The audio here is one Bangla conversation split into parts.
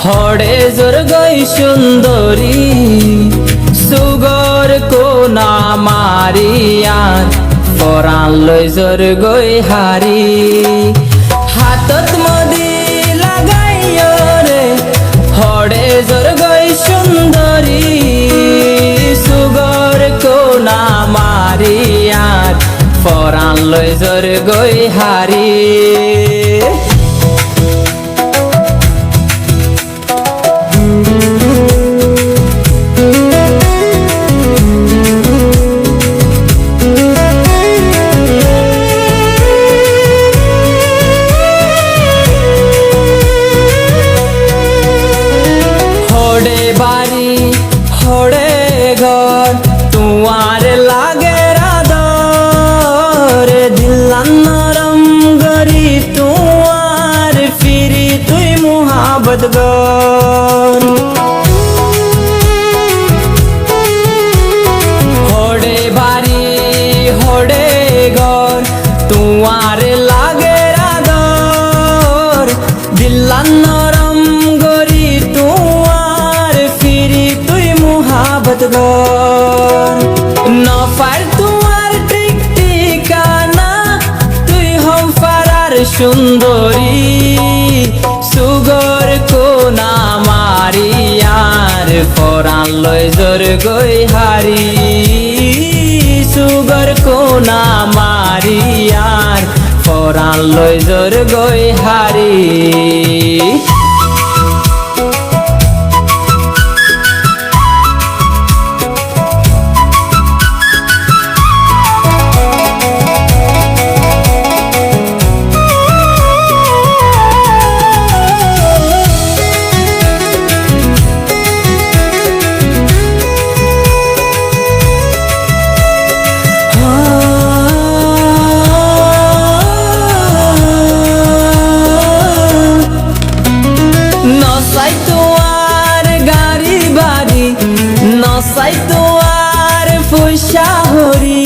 হরে জোর গই সুন্দরী সুগর কোনা মারিয়ার পরাণ লই জোর গই হারি হাতত মদি লাগাইও রে হরে জোর গই সুন্দরী সুগর কোনা মারিয়ার পরাণ লই জোর গই হারি तुआर लागे रादर दिल नरम गरी तुआर फिरी तुई मुहाबत गर होड़े बारी होड़े घर तुआर लागे रादर दिल नरम गरी तुआर फिरी तुई मुहाबत गर नफार तुमार ठीक ठिकाना तुई हम फारार सुंदरी सुगर कोना मारियार पराण लय जोर गई हारी सुगर कोना मारियार पराण लय जोर गई हारी নসাই তোয়ার পয়সা হরি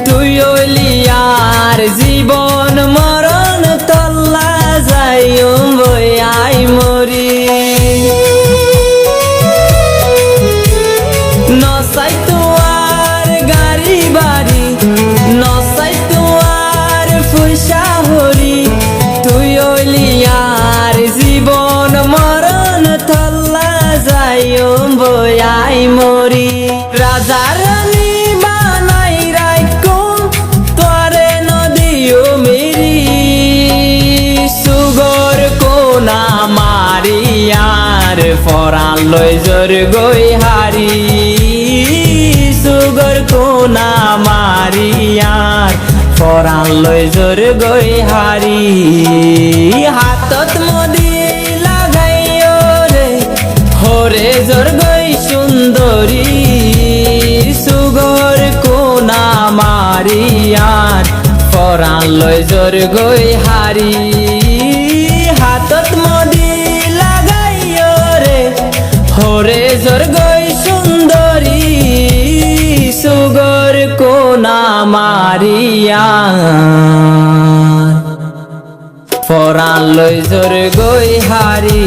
তুই ওলিয়ার জীবন মরণ তল্লা যাইও বই মরি নসাই তোয়ার গাড়ি বাড়ি নসাই তোয়ার পয়সা হরি তুই ওলিয়ার জীবন মরণ তল্লা যাইও বই মরি রাজা রানী বানাই রাইকো তোরে নদীও মেরি সুগর কোনা মারিয়ার পরাণ লয় জোর গই হারি সুগর কোনা মারিয়ার পরাণ লয় জোর গই হারি হাতত মদি লাগাইও রে হরে জোর গই সুন্দরী সুগর কোনা মারিয়ার পরাণ লয় জোর গই হারি হাতত মদি লাগাইও রে হরে জোর গই সুন্দরী সুগর কোনা মারিয়ার পরাণ লয় জোর গই হারি।